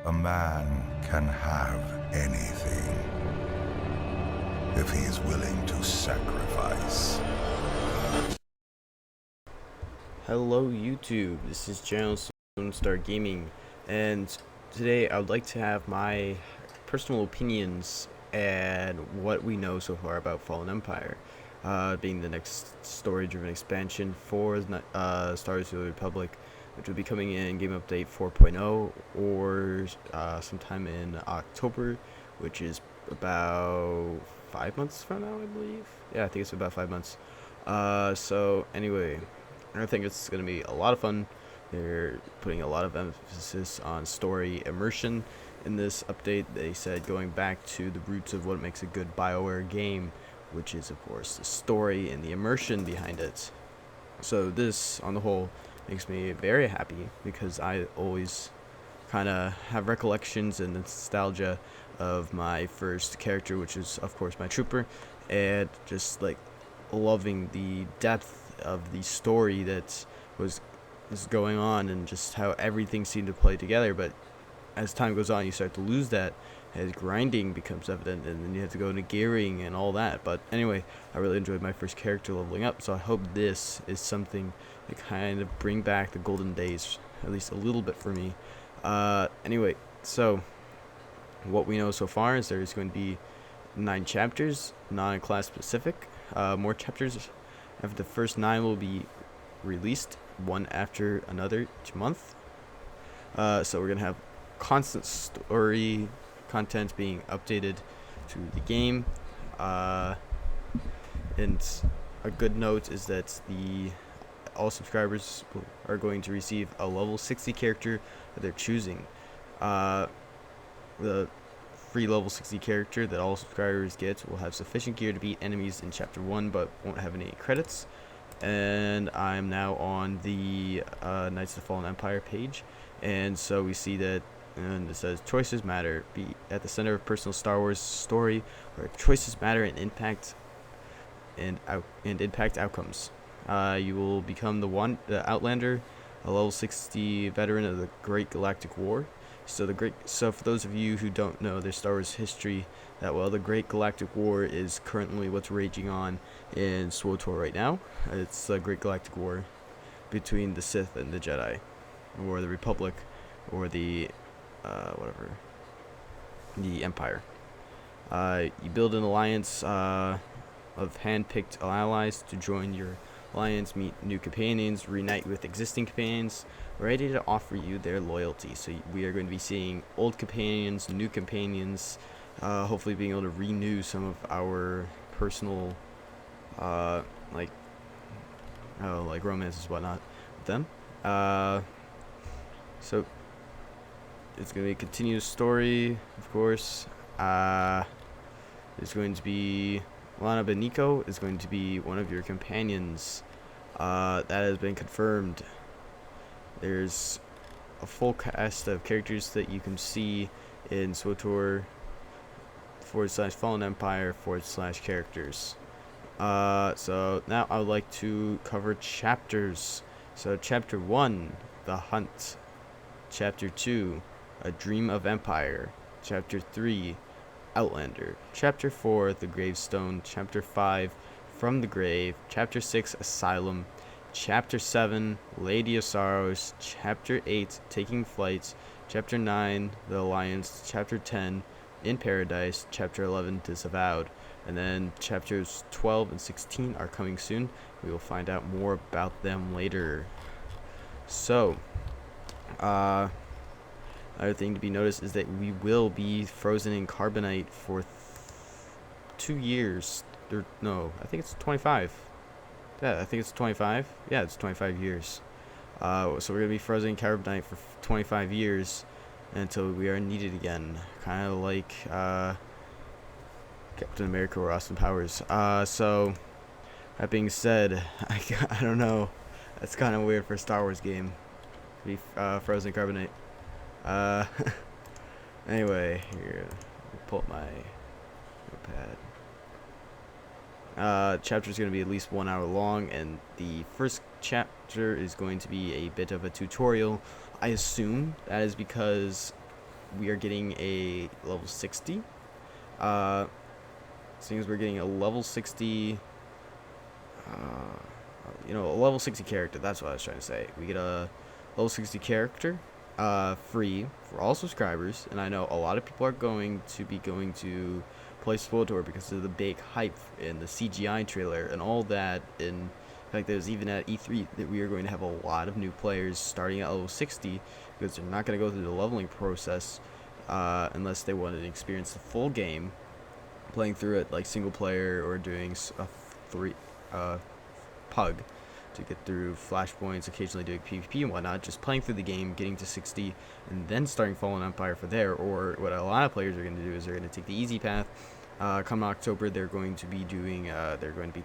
A man can have anything if he is willing to sacrifice. Hello YouTube, this is SWTOR Gaming, and today I would like to have my personal opinions and what we know so far about Fallen Empire, being the next story-driven expansion for Star Wars: The Old Republic, which will be coming in Game Update 4.0 or sometime in October, which is about 5 months from now, I believe. Yeah, I think it's about 5 months. So anyway, I think it's going to be a lot of fun. They're putting a lot of emphasis on story immersion in this update. They said going back to the roots of what makes a good BioWare game, which is, of course, the story and the immersion behind it. So this, on the whole, makes me very happy because I always kind of have recollections and nostalgia of my first character, which is, of course, my trooper, and just like loving the depth of the story that was going on and just how everything seemed to play together. But as time goes on, you start to lose that as grinding becomes evident, and then you have to go into gearing and all that. But anyway, I really enjoyed my first character leveling up, so I hope this is something to kind of bring back the golden days, at least a little bit for me. Anyway, so what we know so far is there's going to be 9 chapters, non-class specific. More chapters after the first 9 will be released, one after another each month. So we're going to have constant story content being updated to the game. And a good note is that all subscribers are going to receive a level 60 character that they're choosing. The free level 60 character that all subscribers get will have sufficient gear to beat enemies in chapter 1 but won't have any credits. And I'm now on the Knights of the Fallen Empire page, and so we see that, and it says choices matter, be at the center of personal Star Wars story where choices matter and impact outcomes. You will become the Outlander, a level 60 veteran of the Great Galactic War. So for those of you who don't know their Star Wars history that well, the Great Galactic War is currently what's raging on in SWTOR right now. It's the Great Galactic War between the Sith and the Jedi, or the Republic, or the the Empire. You build an alliance of hand-picked allies to join your alliance, meet new companions, reunite with existing companions, ready to offer you their loyalty. So we are going to be seeing old companions, new companions, hopefully being able to renew some of our personal like romances, whatnot with them. So it's going to be a continuous story, of course. There's going to be Lana Beniko is going to be one of your companions. That has been confirmed. There's a full cast of characters that you can see in SWTOR /Fallen Empire / characters. So now I would like to cover chapters. So chapter 1, The Hunt. Chapter 2, A Dream of Empire. Chapter 3, Outlander. Chapter 4, The Gravestone. Chapter 5, From the Grave. Chapter 6, Asylum. Chapter 7, Lady of Sorrows. Chapter 8, Taking Flight. Chapter 9, The Alliance. Chapter 10, In Paradise. Chapter 11, Disavowed. And then chapters 12 and 16 are coming soon. We will find out more about them later. So, another thing to be noticed is that we will be frozen in Carbonite for 2 years. No, I think it's 25. Yeah, I think it's 25. Yeah, it's 25 years. So we're going to be frozen in Carbonite for 25 years until we are needed again. Kind of like Captain America or Austin Powers. So, that being said, I don't know. That's kind of weird for a Star Wars game to be frozen in Carbonite. Anyway, here, let me pull up my notepad. Chapter is going to be at least 1 hour long, and the first chapter is going to be a bit of a tutorial. I assume that is because we are getting a level 60. Seeing as we're getting a level 60, a level 60 character. That's what I was trying to say. We get a level 60 character, free for all subscribers, and I know a lot of people are going to play SWTOR because of the big hype in the CGI trailer and all that. In fact, there's even at E3 that we are going to have a lot of new players starting at level 60 because they're not going to go through the leveling process unless they want to experience the full game, playing through it like single player or doing a pug to get through Flashpoints, occasionally doing PvP and whatnot, just playing through the game, getting to 60, and then starting Fallen Empire for there. Or what a lot of players are going to do is they're going to take the easy path. Come October, they're going to be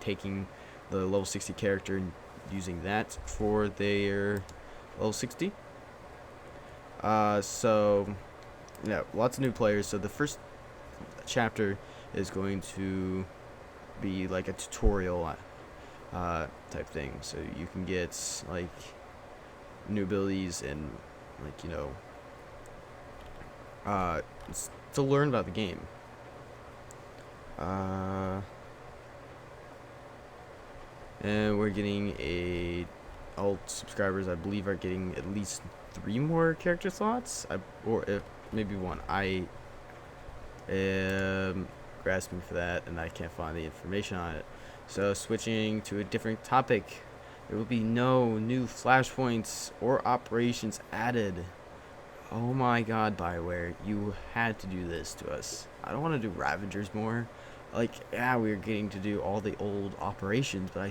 taking the level 60 character and using that for their level 60. So, yeah, lots of new players. So the first chapter is going to be like a tutorial type thing, so you can get like new abilities and to learn about the game. And we're getting all subscribers, I believe, are getting at least 3 more character slots, or if maybe 1. I am grasping for that and I can't find the information on it. So switching to a different topic, there will be no new flashpoints or operations added. Oh my god, BioWare, you had to do this to us. I don't want to do Ravagers more. Like, yeah, we're getting to do all the old operations, but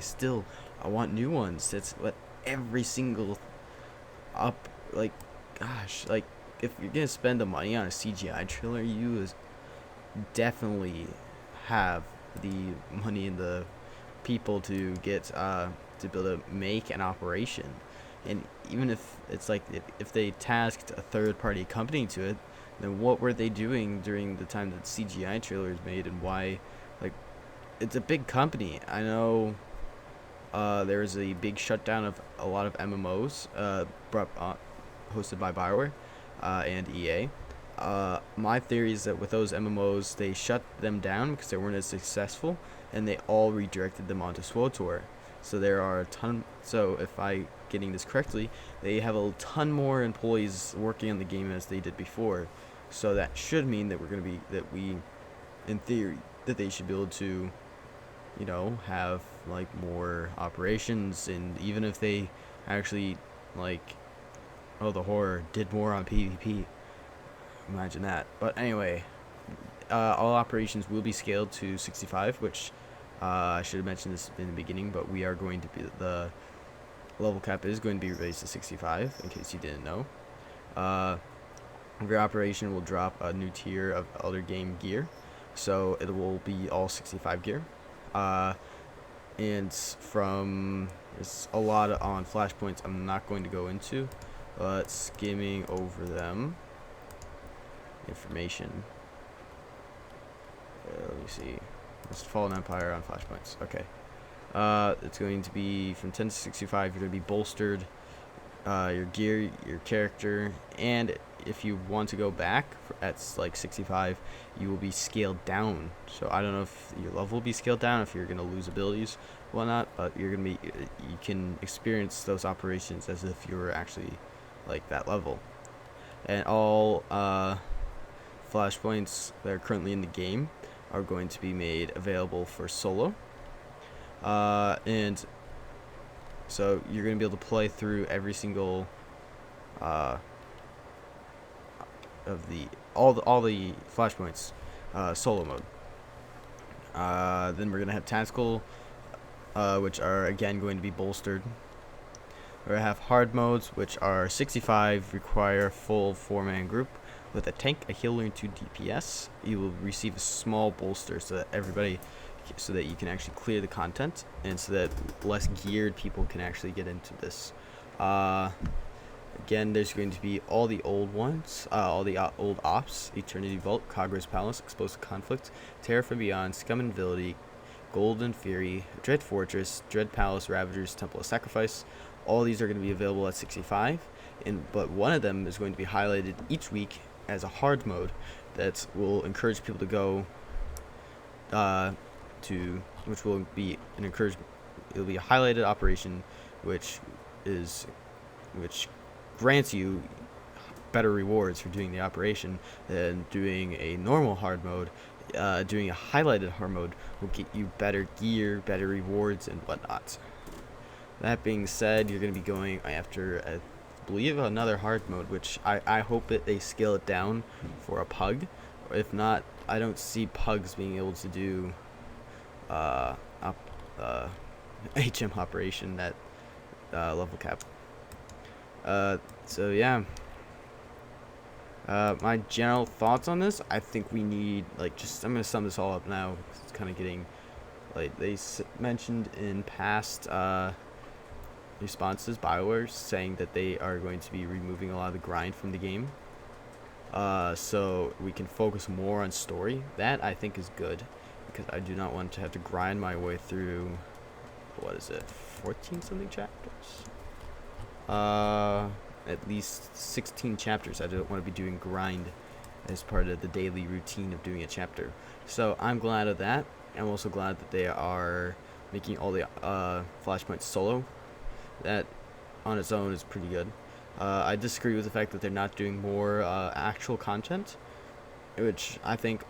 I want new ones. That's what every single gosh, like, if you're gonna spend the money on a CGI trailer, you definitely have the money and the people to get to be able to make an operation. And even if it's like if they tasked a third-party company to it, then what were they doing during the time that CGI trailers made, and why? Like, it's a big company. I know there was a big shutdown of a lot of MMOs hosted by BioWare and EA. My theory is that with those MMOs, they shut them down because they weren't as successful, and they all redirected them onto SWTOR. So there are a ton. So if I getting this correctly, they have a ton more employees working on the game as they did before. So that should mean that in theory, that they should be able to, have like more operations, and even if they actually the horror did more on PvP. Imagine that. But anyway, all operations will be scaled to 65, which I should have mentioned this in the beginning, but we are going to be, the level cap is going to be raised to 65, in case you didn't know. Every operation will drop a new tier of Elder Game gear, so it will be all 65 gear. And there's a lot on Flashpoints I'm not going to go into, but skimming over them. Information. Let me see. It's Fallen Empire on Flashpoints. Okay. It's going to be from 10 to 65. You're going to be bolstered. Your gear, your character, and if you want to go back at like 65, you will be scaled down. So I don't know if your level will be scaled down, if you're going to lose abilities, whatnot. But you can experience those operations as if you were actually like that level. And all Flashpoints that are currently in the game are going to be made available for solo, and so you're going to be able to play through every single of all the Flashpoints solo mode. Then we're going to have tactical, which are again going to be bolstered. We're going to have hard modes, which are 65, require full 4-man group with a tank, a healer, and 2 DPS. You will receive a small bolster so that you can actually clear the content, and so that less geared people can actually get into this. Again, there's going to be all the old ones, all the old ops: Eternity Vault, Kagura's Palace, Explosive Conflict, Terror from Beyond, Scum and Villainy, Golden Fury, Dread Fortress, Dread Palace, Ravagers, Temple of Sacrifice. All these are going to be available at 65, but one of them is going to be highlighted each week as a hard mode that will encourage people to go which will be an encouragement. It'll be a highlighted operation, which grants you better rewards for doing the operation than doing a normal hard mode. Doing a highlighted hard mode will get you better gear, better rewards, and whatnot. That being said, you're going to be going after, I believe, another hard mode, which I hope that they scale it down for a pug. If not, I don't see pugs being able to do HM operation at level cap. So yeah. My general thoughts on this, I think we need, I'm going to sum this all up now, because it's kind of getting, they mentioned in past responses, BioWare, saying that they are going to be removing a lot of the grind from the game, so we can focus more on story. That, I think, is good, because I do not want to have to grind my way through, 14-something chapters? At least 16 chapters. I don't want to be doing grind as part of the daily routine of doing a chapter. So I'm glad of that. I'm also glad that they are making all the Flashpoints solo. That on its own is pretty good. I disagree with the fact that they're not doing more actual content, which I think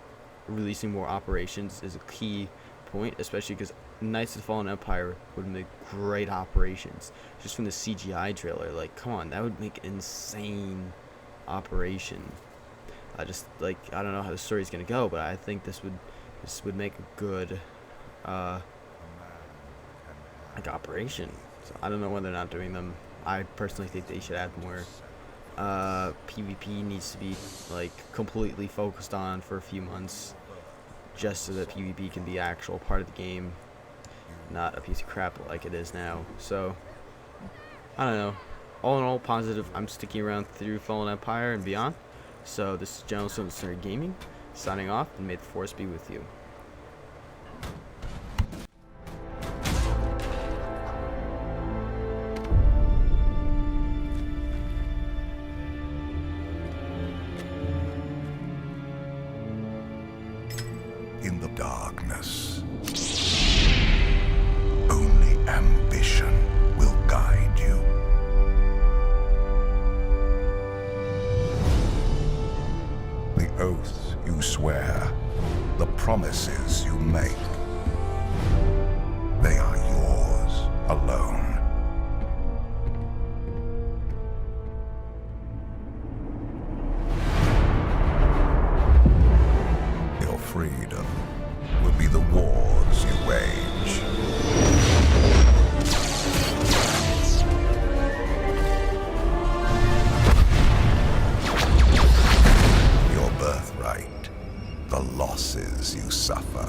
releasing more operations is a key point, especially because Knights of the Fallen Empire would make great operations. Just from the CGI trailer, come on, that would make insane operation. I don't know how the story's gonna go, but I think this would make a good operation. So I don't know why they're not doing them. I personally think they should add more. PvP needs to be completely focused on for a few months, just so that PvP can be actual part of the game, not a piece of crap like it is now. So I don't know. All in all, positive. I'm sticking around through Fallen Empire and beyond. So this is General SWTOR Gaming, signing off, and may the force be with you. In the darkness, only ambition will guide you. The oaths you swear, the promises you make, they are yours alone. Your freedom will be the wars you wage. Your birthright, the losses you suffer.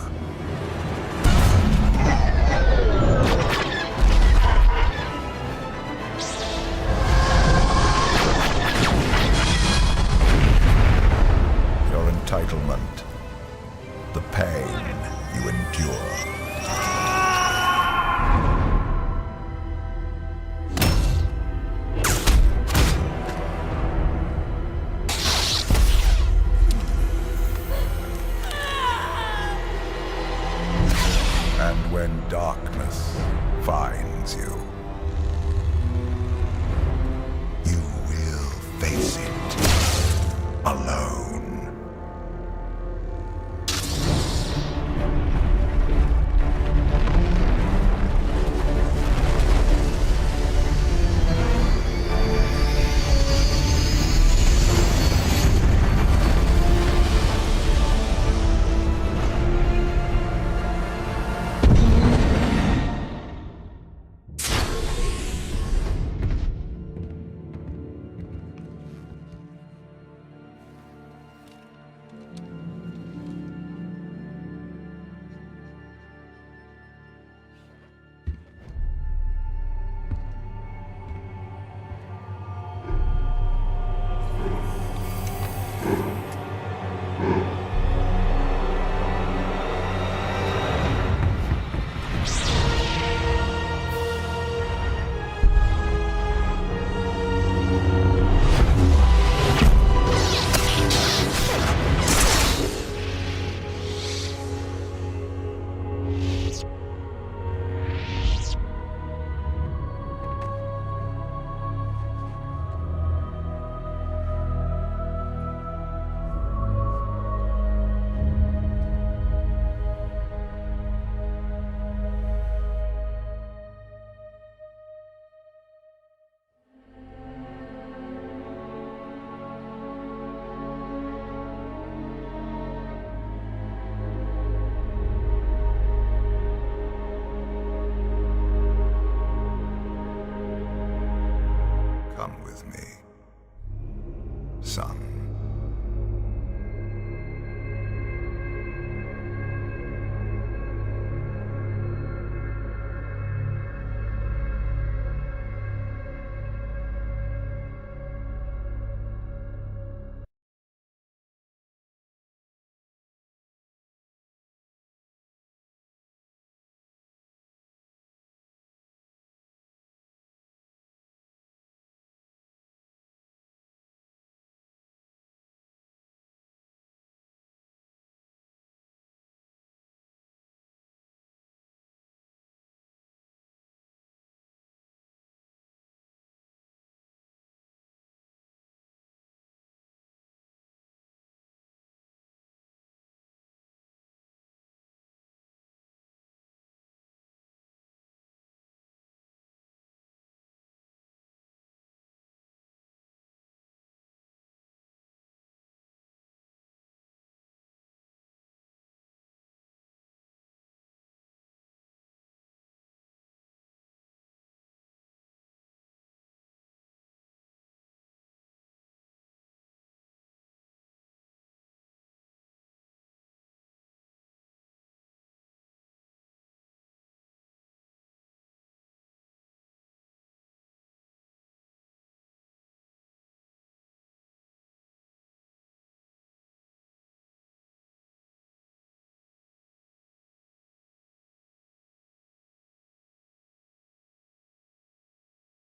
son.